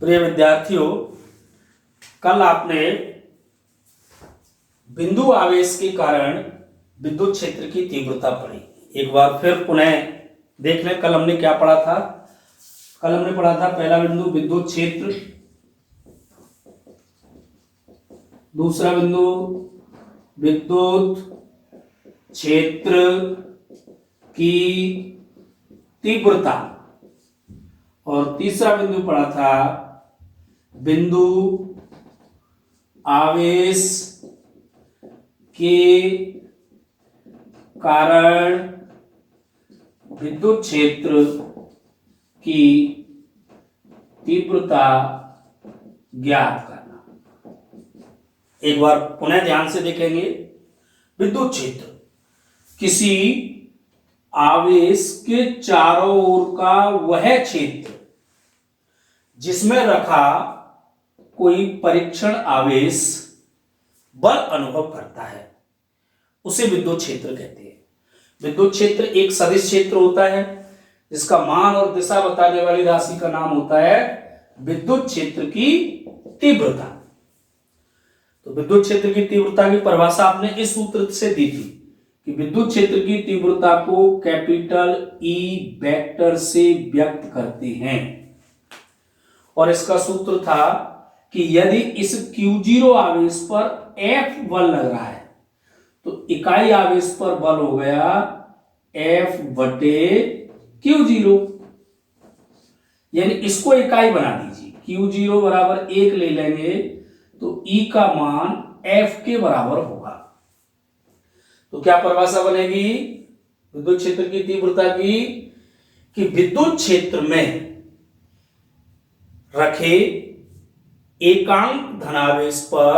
प्रिय विद्यार्थियों, कल आपने बिंदु आवेश के कारण विद्युत क्षेत्र की तीव्रता पढ़ी। एक बार फिर पुनः देख लें, कल हमने क्या पढ़ा था। कल हमने पढ़ा था पहला बिंदु विद्युत क्षेत्र, दूसरा बिंदु विद्युत क्षेत्र की तीव्रता, और तीसरा बिंदु पढ़ा था बिंदु आवेश के कारण विद्युत क्षेत्र की तीव्रता ज्ञात करना। एक बार पुनः ध्यान से देखेंगे। विद्युत क्षेत्र किसी आवेश के चारों ओर का वह क्षेत्र जिसमें रखा कोई परीक्षण आवेश बल अनुभव करता है, उसे विद्युत क्षेत्र कहते हैं। विद्युत क्षेत्र एक सदिश क्षेत्र होता है जिसका मान और दिशा बताने वाली राशि का नाम होता है विद्युत क्षेत्र की तीव्रता। तो विद्युत क्षेत्र की तीव्रता की परिभाषा आपने इस सूत्र से दी थी कि विद्युत क्षेत्र की तीव्रता को कैपिटल ई वेक्टर से व्यक्त करते हैं, और इसका सूत्र था कि यदि इस Q0 आवेश पर F बल लग रहा है तो इकाई आवेश पर बल हो गया F बटे Q0, यानी इसको इकाई बना दीजिए। Q0 बराबर 1 ले लेंगे तो E का मान F के बराबर होगा। तो क्या परिभाषा बनेगी विद्युत क्षेत्र की तीव्रता की कि विद्युत क्षेत्र में रखे एकांक धनावेश पर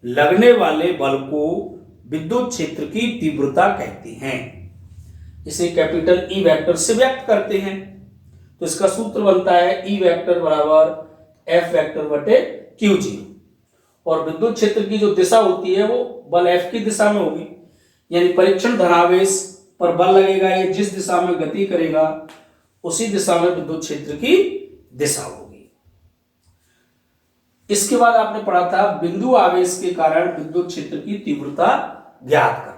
लगने वाले बल को विद्युत क्षेत्र की तीव्रता कहते हैं। इसे कैपिटल ई वेक्टर से व्यक्त करते हैं। तो इसका सूत्र बनता है ई वेक्टर बराबर एफ वेक्टर बटे Q0, और विद्युत क्षेत्र की जो दिशा होती है वो बल F की दिशा में होगी, यानी परीक्षण धनावेश पर बल लगेगा, ये जिस दिशा में गति करेगा उसी दिशा में विद्युत क्षेत्र की दिशा होगी। इसके बाद आपने पढ़ा था बिंदु आवेश के कारण विद्युत क्षेत्र की तीव्रता ज्ञात करना।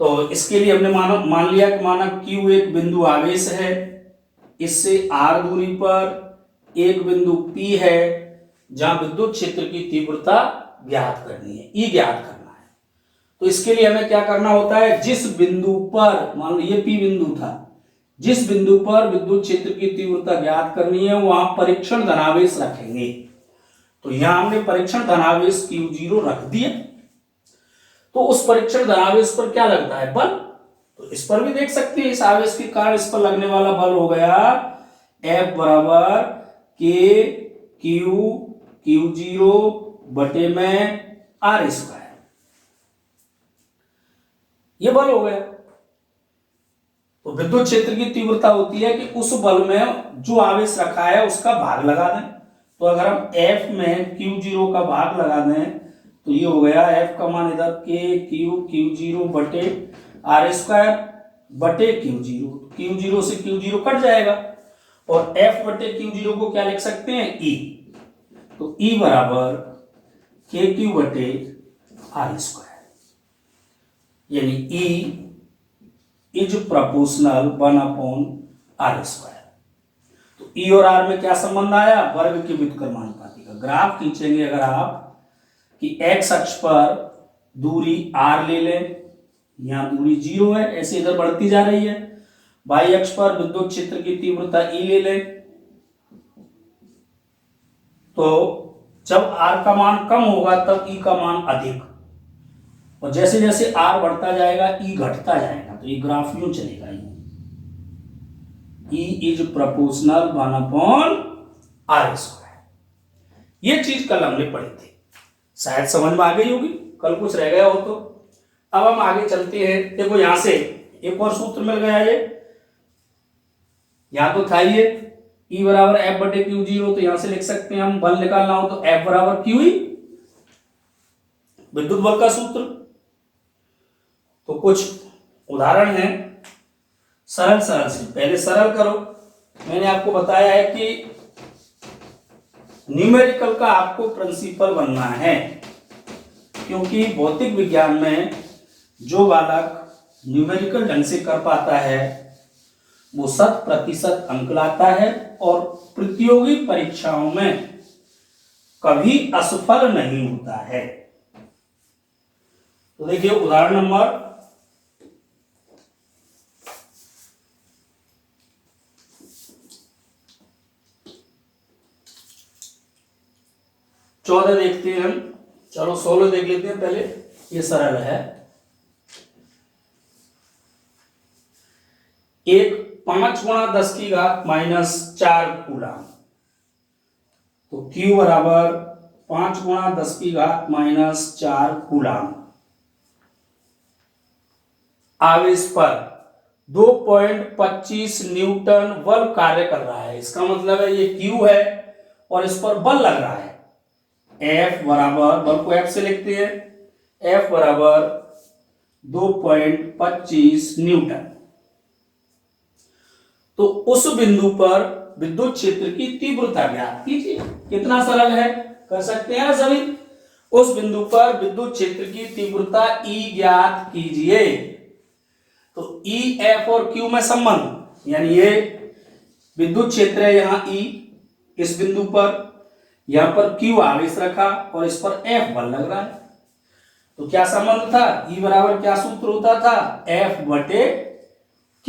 तो इसके लिए हमने मान लिया कि माना Q एक बिंदु आवेश है, इससे r दूरी पर एक बिंदु P है जहां विद्युत क्षेत्र की तीव्रता ज्ञात करनी है, E ज्ञात करना है। तो इसके लिए हमें क्या करना होता है, जिस बिंदु पर मान लो ये P बिंदु था, जिस बिंदु पर विद्युत क्षेत्र की तीव्रता ज्ञात करनी है वहां परीक्षण धनावेश रखेंगे। तो यहां हमने परीक्षण धनावेश Q0 रख दिया। तो उस परीक्षण धनावेश पर क्या लगता है, बल। तो इस पर भी देख सकते हैं, इस आवेश के कारण इस पर लगने वाला बल हो गया F बराबर K Q0 बटे में R स्क्वायर, ये बल हो गया। तो विद्युत क्षेत्र की तीव्रता होती है कि उस बल में जो आवेश रखा है उसका भाग लगा दें। तो अगर हम F में Q0 का भाग लगा दें तो ये हो गया F का मान इधर Q0 बटे R स्क्वायर बटे Q0, Q0 से Q0 कट जाएगा, और F बटे Q0 को क्या लिख सकते हैं, E। तो E बराबर KQ बटे R स्क्वायर, यानी E is proportional 1/r square. तो E और R में क्या संबंध आया, वर्ग के व्युत्क्रमानुपाती का। ग्राफ खींचेंगे अगर आप कि x अक्ष पर दूरी r ले लें, यहां दूरी 0 है, ऐसे इधर बढ़ती जा रही है। y अक्ष पर विद्युत क्षेत्र की तीव्रता E ले लें, तो जब r का मान कम होगा तब E का मान अधिक, और जैसे जैसे r बढ़ता जाएगा E घटता जाएगा। तो ये ग्राफ यूं चलेगा, E is proportional 1/r square. ये चीज कल हमने पढ़ी थी, शायद समझ में आ गई होगी, कल कुछ रह गया हो तो। अब हम आगे चलते हैं। देखो यहां से एक और सूत्र मिल गया, ये यहां तो था ये E बराबर F बटे Q0, तो यहां से लिख सकते हैं हम बल निकालना हो तो F बराबर QE, विद्युत बल का सूत्र। तो कुछ उदाहरण हैं सरल सरल से, पहले सरल करो। मैंने आपको बताया है कि न्यूमेरिकल का आपको प्रिंसिपल बनना है, क्योंकि भौतिक विज्ञान में जो बालक न्यूमेरिकल ढंग से कर पाता है वो 100% अंक लाता है और प्रतियोगी परीक्षाओं में कभी असफल नहीं होता है। तो देखिए उदाहरण नंबर 14 देखते हैं हम। चलो 16 देख लेते हैं पहले, ये सरल है। एक 5 × 10⁻⁴ कूलम, तो Q बराबर 5 × 10⁻⁴ कूलम आवेश पर 2.25 न्यूटन बल कार्य कर रहा है। इसका मतलब है ये Q है और इस पर बल लग रहा है। F बराबर, बल को F से लिखते हैं, F बराबर 2.25 न्यूटन। तो उस बिंदु पर विद्युत क्षेत्र की तीव्रता ज्ञात कीजिए। कितना सरल है, कर सकते हैं ना सभी। उस बिंदु पर विद्युत क्षेत्र की तीव्रता E ज्ञात कीजिए। तो E, F और Q में संबंध, यानी ये विद्युत क्षेत्र है यहां E, इस बिंदु पर यहां पर Q आवेश रखा और इस पर F बल लग रहा है। तो क्या संबंध था, E बराबर क्या सूत्र होता था, F बटे Q।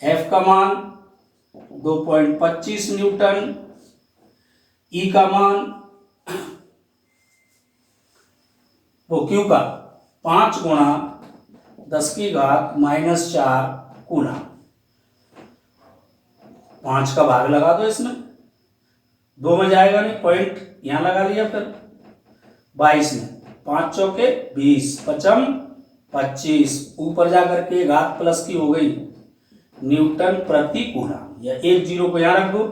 F का मान 2.25 न्यूटन, E का मान वो Q का 5 × 10⁻⁴ कूलम। 5 का भाग लगा दो, इसमें 2 में जाएगा नहीं, पॉइंट यहां लगा लिया, फिर 22 में 5 चौके 20, 5 25, ऊपर जाकर के घात प्लस की हो गई न्यूटन प्रति कूलम, या 1 0 को यहां रख दो,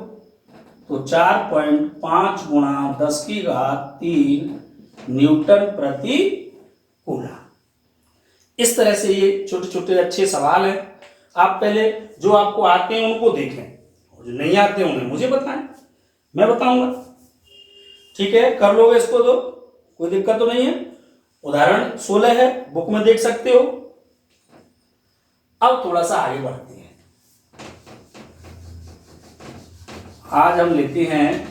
तो 4.5 × 10⁻³ न्यूटन प्रति कूलम। इस तरह से ये छोटे छोटे अच्छे सवाल हैं। आप पहले जो आपको आते हैं उनको देखें, और जो नहीं आते हैं उन्हें मुझे बताएं, मैं बताऊंगा। ठीक है, कर लोगे इसको तो कोई दिक्कत तो नहीं है। उदाहरण 16 है, बुक में देख सकते हो। अब थोड़ा सा आगे बढ़ते हैं। आज हम लेते हैं,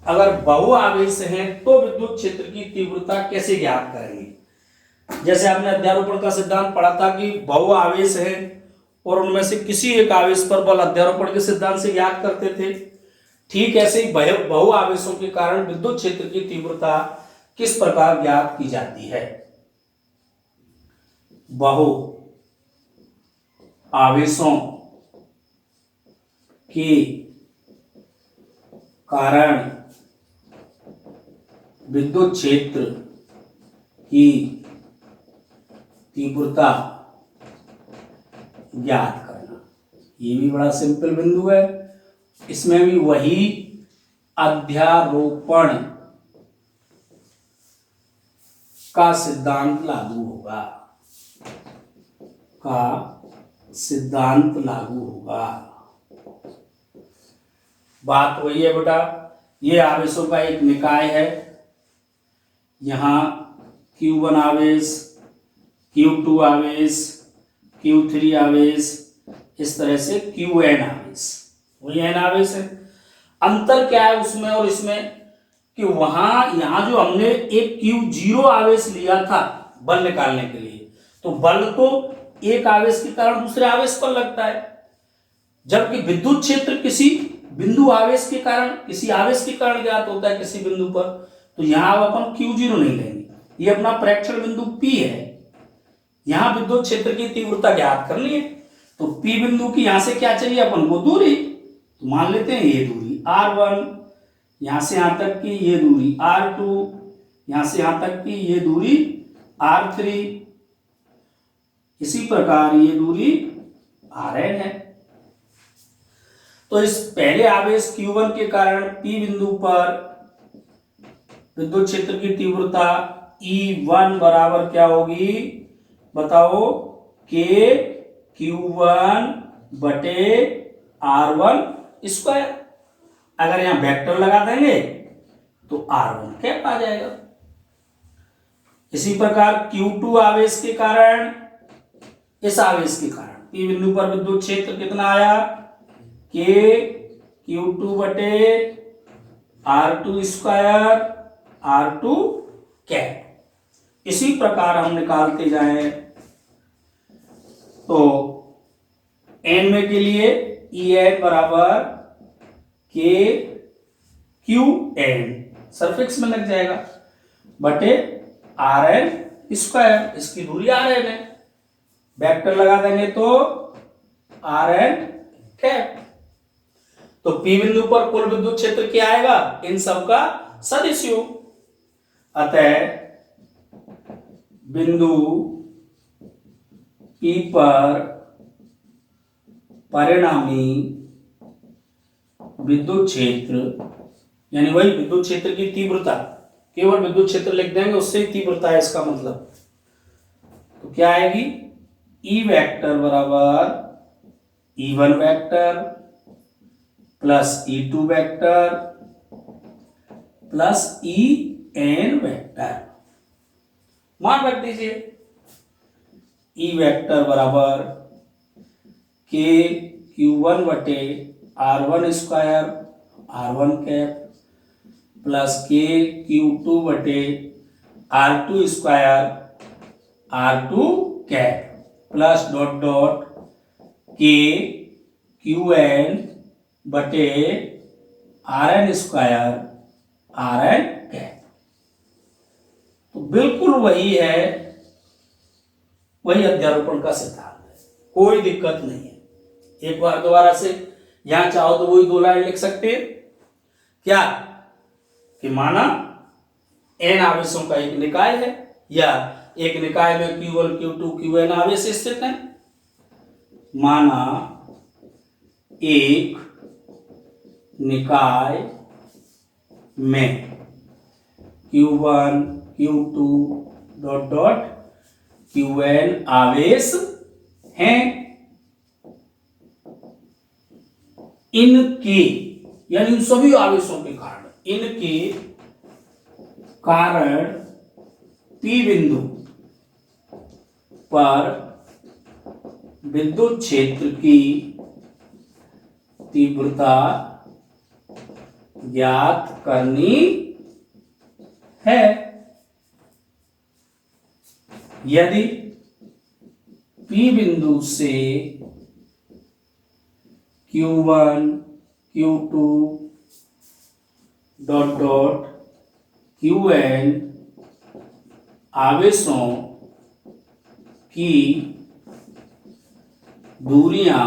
अगर बहुआवेश हैं तो विद्युत क्षेत्र की तीव्रता कैसे ज्ञात करेंगे। जैसे आपने अध्यारोपण का सिद्धांत पढ़ा था कि बहुआवेश है और उनमें से किसी एक आवेश पर बल अध्यारोपण के सिद्धांत से ज्ञात करते थे। ठीक ऐसे ही बहुआवेशों के कारण विद्युत क्षेत्र की तीव्रता किस प्रकार ज्ञात की जाती है। बहुआवेशों के कारण विद्युत क्षेत्र की तीव्रता ज्ञात करना, ये भी बड़ा सिंपल बिंदु है। इसमें भी वही अध्यारोपण का सिद्धांत लागू होगा, बात वही है बेटा। ये आवेशों का एक निकाय है, यहां Q1 आवेश, Q2 आवेश, Q3 आवेश, इस तरह से Qn आवेश, वही n आवेश है। अंतर क्या है उसमें और इसमें, कि यहां जो हमने एक Q0 आवेश लिया था बल निकालने के लिए, तो बल तो एक आवेश के कारण दूसरे आवेश पर लगता है, जबकि विद्युत क्षेत्र किसी बिंदु आवेश के कारण, किसी आवेश के कारण ज्ञात होता है किसी बिंदु पर। तो यहां अपन Q0 नहीं लेंगे, ये अपना प्रेक्षण बिंदु P है, यहां विद्युत क्षेत्र की तीव्रता ज्ञात करनी है। तो P बिंदु की यहां से क्या चाहिए अपन को, दूरी। तो मान लेते हैं ये दूरी R1, यहां से यहां तक की ये दूरी R2, यहां से यहां तक की ये दूरी R3, इसी प्रकार ये दूरी Rn है। तो इस पहले आवेश Q1 के कारण P बिंदु पर विद्युत क्षेत्र की तीव्रता E1 बराबर क्या होगी, बताओ, K Q1 बटे R1 स्क्वायर। अगर यहां वेक्टर लगा देंगे तो R1 कैप आ जाएगा। इसी प्रकार Q2 आवेश के कारण, इस आवेश के कारण P बिंदु पर विद्युत क्षेत्र कितना आया, K Q2 बटे R2 स्क्वायर R2 कैप। इसी प्रकार हम निकालते जाएं तो N में के लिए En बराबर K Q N सरफिक्स में लग जाएगा बटे Rn स्क्वायर, इसकी दूरी Rn है, वेक्टर लगा देंगे तो Rn कैप। तो P बिंदु पर कुल विद्युत क्षेत्र क्या आएगा, इन सब का सदिश योग। अतः बिंदु P पर परिणामी विद्युत क्षेत्र, यानी वही विद्युत क्षेत्र की तीव्रता, केवल विद्युत क्षेत्र लिख देंगे उससे ही तीव्रता है इसका मतलब, तो क्या आएगी, E वेक्टर बराबर E1 vector plus E2 vector plus En vector. मान रख दीजिए E वेक्टर बराबर K Q1 बटे R1 square R1 cap plus K Q2 बटे R2 square R2 cap plus dot dot K Qn बटे Rn स्क्वायर Rn कैप। तो बिल्कुल वही है, वही अध्यारोपण का सिद्धांत है, कोई दिक्कत नहीं है। एक बार दोबारा से यहां चाहो तो वही दो लाइन लिख सकते हैं, क्या कि माना n आवेशों का एक निकाय है या एक निकाय में Q1 Q2 Qn आवेश स्थित है। माना एक निकाय में Q1 Q2 dot dot Qn आवेश हैं, इनके यानी इन सभी आवेशों के कारण, इनके कारण P बिंदु पर विद्युत क्षेत्र की तीव्रता ज्ञात करनी है। यदि P बिंदु से Q1 Q2 dot dot Qn आवेशों की दूरियां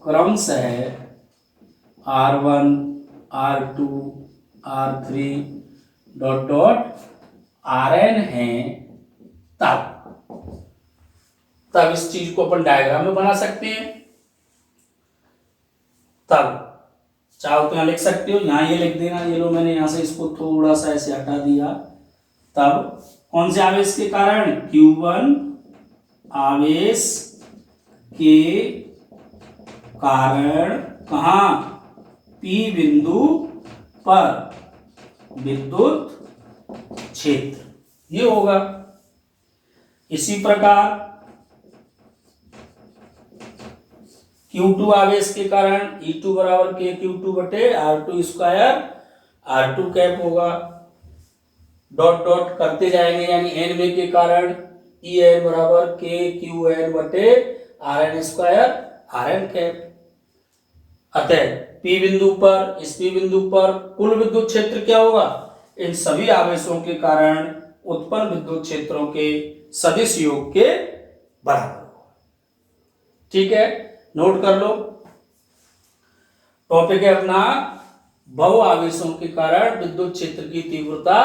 क्रमशः R1 R2 R3 dot dot Rn हैं, तब इस चीज को अपन डायग्राम में बना सकते हैं। तब चाहो तो यहां लिख सकते हो, यहां ये लिख देना, ये लो मैंने यहां से इसको थोड़ा सा ऐसे हटा दिया। तब कौन से आवेश के कारण, Q1 आवेश के कारण कहां, P बिंदु पर विद्युत क्षेत्र, ये होगा। इसी प्रकार Q2 आवेश के कारण E2 बराबर K Q2 बटे R2 स्क्वायर R2 कैप होगा। डॉट डॉट करते जाएंगे, यानी N में के कारण En बराबर K Qn बटे Rn स्क्वायर Rn कैप। अतः P बिंदु पर, इस P बिंदु पर कुल विद्युत क्षेत्र क्या होगा, इन सभी आवेशों के कारण उत्पन्न विद्युत क्षेत्रों के सदिश योग के बराबर होगा। ठीक है, नोट कर लो। टॉपिक है अपना बहु आवेशों के कारण विद्युत क्षेत्र की तीव्रता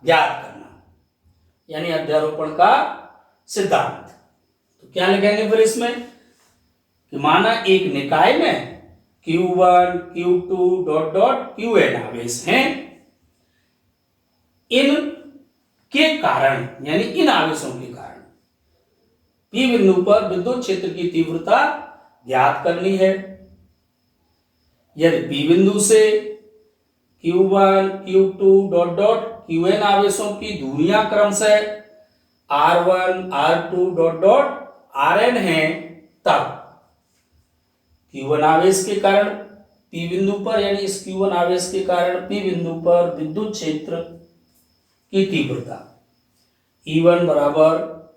ज्ञात करना, यानी अध्यारोपण का सिद्धांत। तो क्या लिखेंगे फिर इसमें कि माना एक निकाय में Q1 Q2 dot dot Qn आवेश हैं, इन के कारण यानी इन आवेशों के कारण P बिंदु पर विद्युत क्षेत्र की तीव्रता ज्ञात करनी है। यदि P बिंदु से Q1 Q2 dot dot Qn आवेशों की दूरियां क्रमशः R1 R2 dot dot Rn है, तब Q1 आवेश के कारण P बिंदु पर, यानी इस Q1 आवेश के कारण P बिंदु पर विद्युत क्षेत्र की तीव्रता E1 बराबर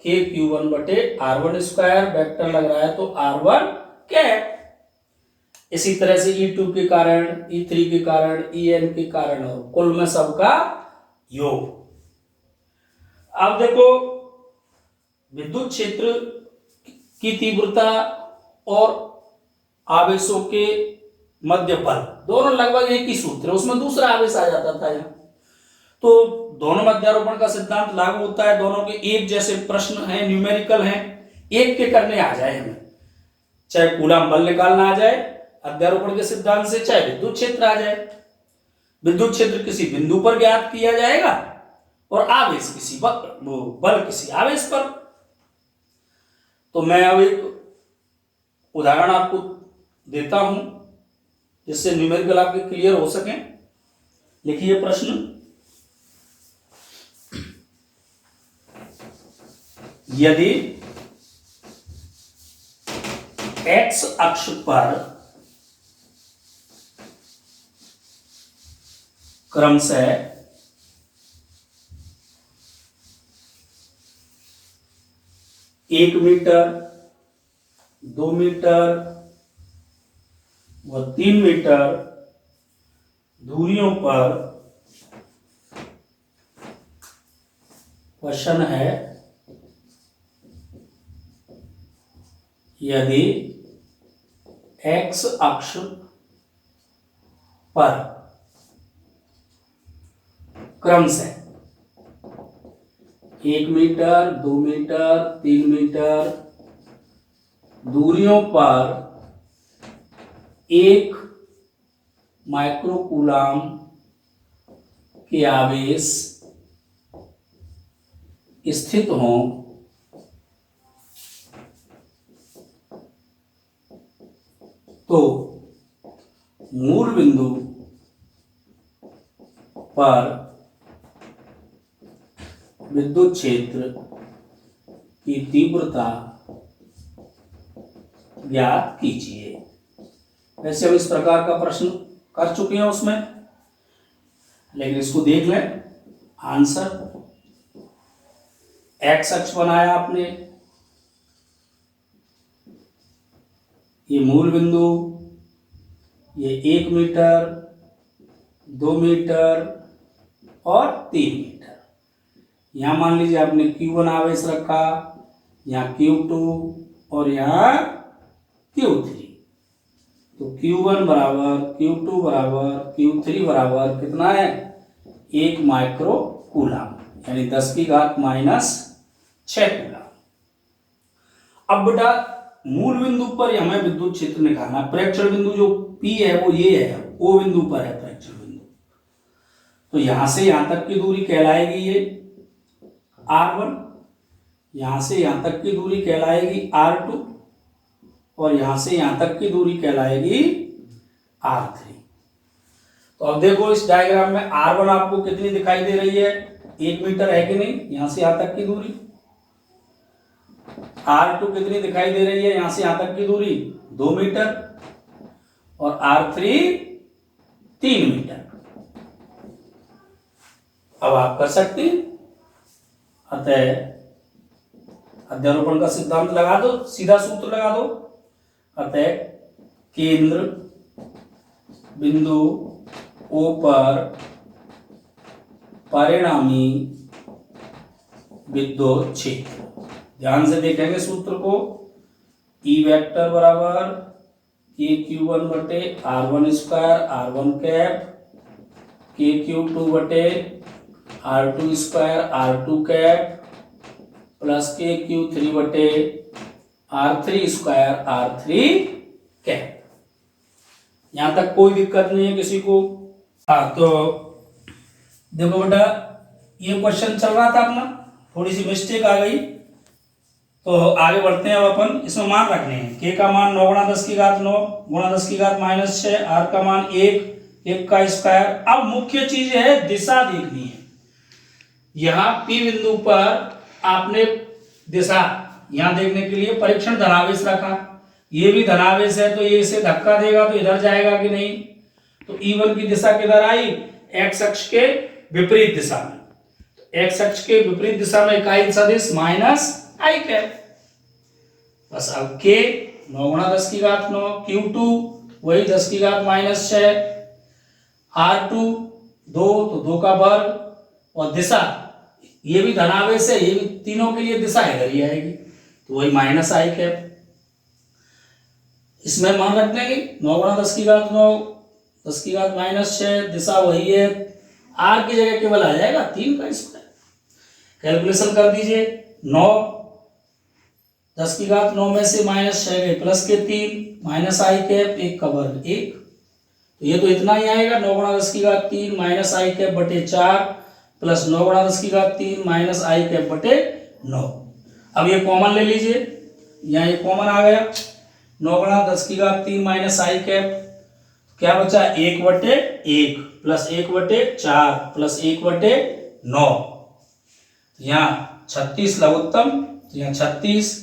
k Q1 बटे R1 स्क्वायर, वेक्टर लग रहा है तो R1 कैप। इसी तरह से E2 के कारण, E3 के कारण, En के कारण और कुल में सबका योग। अब देखो विद्युत क्षेत्र की तीव्रता और आवेशों के मध्य बल दोनों लगभग एक ही सूत्र है, उसमें दूसरा आवेश आ जाता था यहाँ, तो दोनों मध्यारोपण का सिद्धांत लागू होता है। दोनों के एक जैसे प्रश्न हैं, न्यूमेरिकल हैं, एक के करने आ जाए हमें, चाहे कूलम बल निकालना आ जाए अध्यारोपण के सिद्धांत से, चाहे विद्युत क्षेत्र आ जाए। विद्युत क्षेत्र किसी बिंदु पर ज्ञात किया जाएगा और आवेश किसी बल किसी आवेश पर। तो मैं अब एक उदाहरण आपको देता हूं जिससे न्यूमेरिकल आपके क्लियर हो सके। लिखिए प्रश्न, यदि x अक्ष पर क्रमशः 1 मीटर, 2 मीटर व 3 मीटर दूरियों पर क्वेश्चन है, यदि x अक्ष पर क्रमशः 1 मीटर, 2 मीटर, 3 मीटर दूरियों पर 1 माइक्रोकूलम के आवेश स्थित हों, तो मूल बिंदु पर विद्युत क्षेत्र की तीव्रता ज्ञात कीजिए। वैसे हम इस प्रकार का प्रश्न कर चुके हैं उसमें, लेकिन इसको देख लें आंसर। एक्स अक्ष बनाया आपने, ये मूल बिंदु, ये 1 मीटर, 2 मीटर और 3 मीटर। यहां मान लीजिए आपने Q1 आवेश रखा, यहाँ Q2 और यहाँ Q3। तो Q1 बराबर Q2 बराबर Q3 बराबर कितना है, 1 माइक्रो कूलम, यानी 10 की घात -6 कूलम। अब बेटा मूल बिंदु पर हमें विद्युत क्षेत्र निकालना है। प्रेक्षण बिंदु जो P है वो ये है, O बिंदु पर है प्रेक्षण बिंदु, तो यहां से यहां तक की दूरी कहलाएगी ये R1, यहां से यहां तक की दूरी कहलाएगी R2 और यहां से यहां तक की दूरी कहलाएगी R3। तो अब देखो इस डायग्राम में R1 आपको कितनी दिखाई दे रही है, 1 मीटर है कि नहीं, यहां से यहां तक की दूरी। R2 कितनी दिखाई दे रही है, यहां से यहां तक की दूरी 2 मीटर और R3 3 मीटर। अब आप कर सकते हैं, अतः अध्यारोपण का सिद्धांत लगा दो, सीधा सूत्र लगा दो। अतः केंद्र बिंदु O पर परिणामी विद्युत क्षेत्र, ध्यान से देखेंगे सूत्र को, E वेक्टर बराबर KQ1 बटे R1 square R1 cap, KQ2 बटे R2 square R2 cap plus KQ3 बटे R3 स्क्वायर R3 कैप। यहां तक कोई दिक्कत नहीं है किसी को। हाँ, तो देखो बेटा ये क्वेश्चन चल रहा था अपना, थोड़ी सी मिस्टेक आ गई, तो आगे बढ़ते हैं। अब अपन इसमें मान रखने हैं। के का मान 9 गुणा 10 की घात 9 गुणा 10 की घात -6, आर का मान 1 का स्क्वायर। अब मुख्य चीज है दिशा देखनी है। यहां P बिंदु पर आपने दिशा यहां देखने के लिए परीक्षण धनावेश रखा। ये भी धनावेश है तो ये इसे धक्का देगा तो इधर जाएगा कि नहीं। तो E1 की दिशा किधर आई, एक्स अक्ष के विपरीत दिशा में। तो एक्स अक्ष के विपरीत दिशा में इकाई सदिश -i कैप। बस अब के 9 गुणा 10 की घात 9, Q2 वही 10 की घात -6, R2 2 तो 2 का वर्ग, और दिशा ये भी धनावेश है, ये भी तीनों के लिए दिशा इधर ही आएगी तो वही -i कैप। इसमें मान रखते हैं कि 9 गुणा 10 की घात 9 10 की घात -6, दिशा वही है, r की जगह केवल आ जाएगा 3 का स्क्वायर। कैलकुलेशन कर दीजिए। 9 10 की घात 9 में से -6 गए प्लस के 3 -i कैप, 1 का वर्ग 1, तो ये तो इतना ही आएगा। 9 गुणा 10 की घात 3 -i कैप बटे 4 प्लस 9 गुणा 10 की घात 3 -i कैप बटे 9। अब ये कॉमन ले लीजिए, यहाँ ये कॉमन आ गया। 9 गुणा 10 की घात 3 -i कैप, क्या बचा 1 बटे 1 प्लस 1 बटे 4 प्लस 1 बटे 9। यहाँ 36 लघुत्तम, यहाँ 36,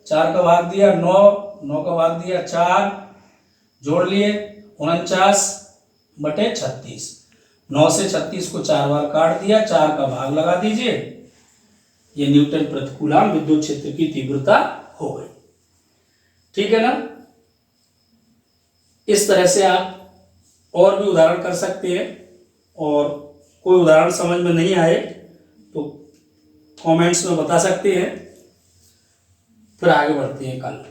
4 का भाग दिया 9, 9 का भाग दिया 4, जोड़ लिए 49 बटे 36। 9 से 36 को 4 बार काट दिया, 4 का भाग लगा दीजिए। ये न्यूटन प्रति कूलम विद्युत क्षेत्र की तीव्रता हो गई। ठीक है ना। इस तरह से आप और भी उदाहरण कर सकते हैं, और कोई उदाहरण समझ में नहीं आए तो कमेंट्स में बता सकते हैं। फिर आगे बढ़ते हैं कल।